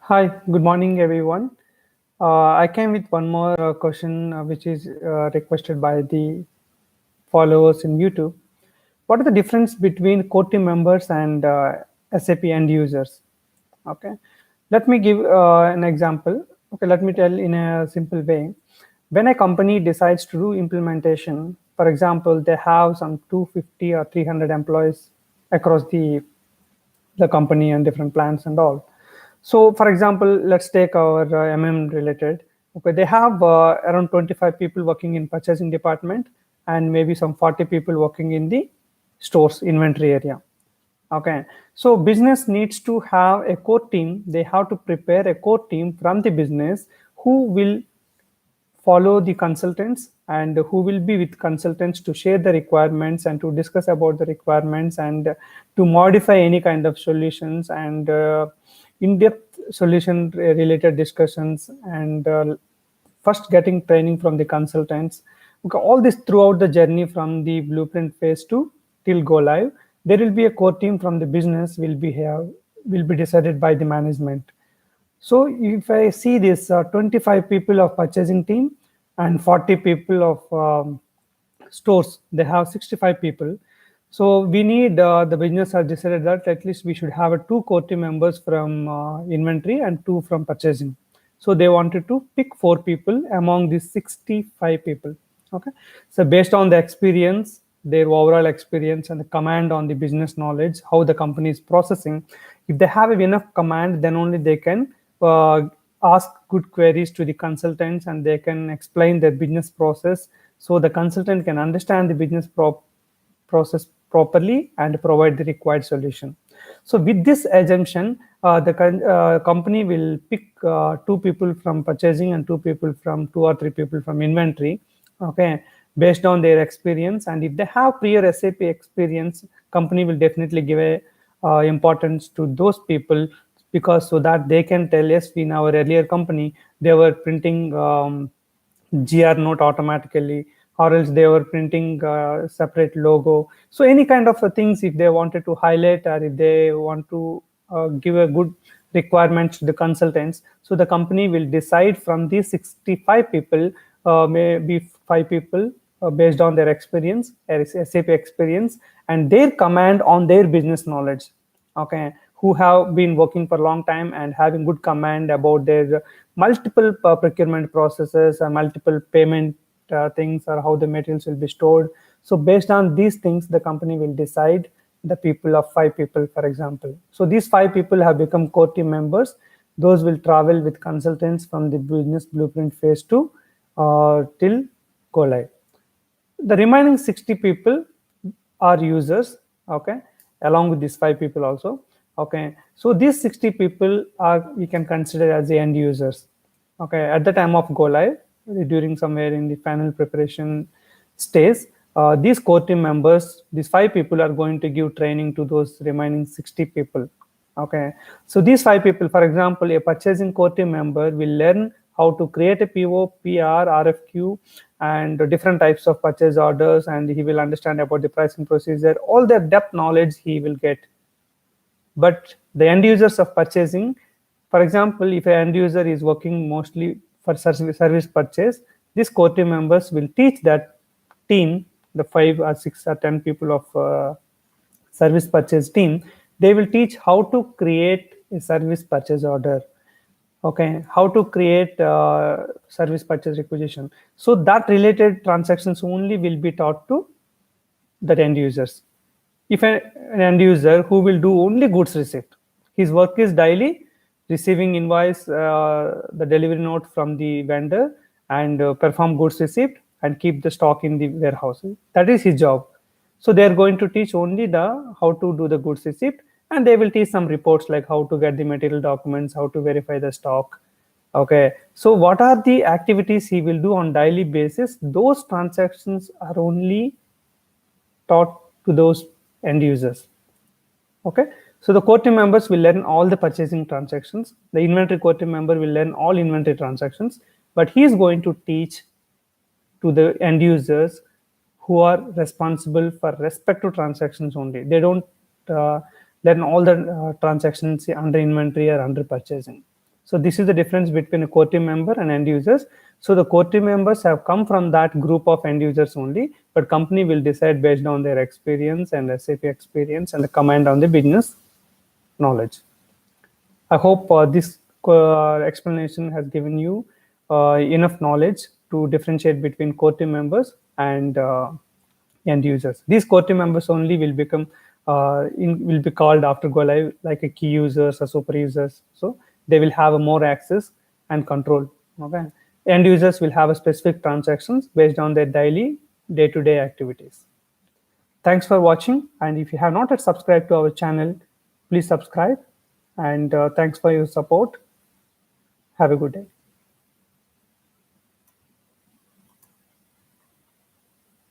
Hi, good morning, everyone. I came with one more question, which is requested by the followers in YouTube. What are the difference between core team members and SAP end users? Okay, let me give an example. Okay, let me tell in a simple way. When a company decides to do implementation, for example, they have some 250 or 300 employees across the company and different plants and all. So, for example, let's take our related. Okay, they have around 25 people working in purchasing department and maybe some 40 people working in the stores inventory area. Okay, so business needs to have a core team. They have to prepare a core team from the business who will follow the consultants and who will be with consultants to share the requirements and to discuss about the requirements and to modify any kind of solutions and in-depth solution related discussions and first getting training from the consultants. Okay, all this throughout the journey from the blueprint phase to till go live, there will be a core team from the business will be decided by the management. So if I see this 25 people of purchasing team and 40 people of stores, they have 65 people. So we need the business has decided that at least we should have a two core team members from inventory and two from purchasing. So they wanted to pick four people among these 65 people. Okay. So based on the experience, their overall experience and the command on the business knowledge, how the company is processing, if they have enough command, then only they can uh, ask good queries to the consultants and they can explain their business process so the consultant can understand the process properly and provide the required solution. So with this assumption, the company will pick two people from purchasing and two people from two or three people from inventory, okay, based on their experience. And if they have prior SAP experience, company will definitely give a importance to those people because so that they can tell us in our earlier company they were printing GR note automatically, or else they were printing separate logo. So any kind of things, if they wanted to highlight or if they want to give a good requirements to the consultants, so the company will decide from these 65 people, maybe five people based on their experience, SAP experience, and their command on their business knowledge. Okay, who have been working for a long time and having good command about their multiple procurement processes and multiple payment things or how the materials will be stored. So based on these things, the company will decide the people of five people, for example. So these five people have become core team members. Those will travel with consultants from the business blueprint phase two till go live. The remaining 60 people are users, okay, along with these five people also. Okay, so these 60 people are we can consider as the end users. Okay, at the time of go live, during somewhere in the final preparation stage, these core team members, these five people are going to give training to those remaining 60 people. Okay, so these five people, for example, a purchasing core team member will learn how to create a PO, PR, RFQ, and different types of purchase orders, and he will understand about the pricing procedure. All the depth knowledge he will get. But the end users of purchasing, for example, if an end user is working mostly for service purchase, these core team members will teach that team, the 5 or 6 or 10 people of service purchase team, they will teach how to create a service purchase order. Okay, how to create service purchase requisition. So that related transactions only will be taught to the end users. If an end user who will do only goods receipt, his work is daily receiving invoice, the delivery note from the vendor, and perform goods receipt and keep the stock in the warehouse. That is his job. So they are going to teach only the how to do the goods receipt, and they will teach some reports like how to get the material documents, how to verify the stock. Okay, so what are the activities he will do on daily basis? Those transactions are only taught to those end users. Okay, so the core team members will learn all the purchasing transactions. The inventory core team member will learn all inventory transactions, but he is going to teach to the end users who are responsible for respective transactions only. They don't uh, learn all the transactions under inventory or under purchasing. So this is the difference between a core team member and end users. So the core team members have come from that group of end users only, but company will decide based on their experience and SAP experience and the command on the business knowledge. I hope this explanation has given you enough knowledge to differentiate between core team members and end users. These core team members only will become will be called after go live like a key users or super users. So they will have a more access and control. Okay, end users will have a specific transactions based on their daily day-to-day activities. Thanks for watching, and if you have not yet subscribed to our channel, please subscribe, and thanks for your support. Have a good day.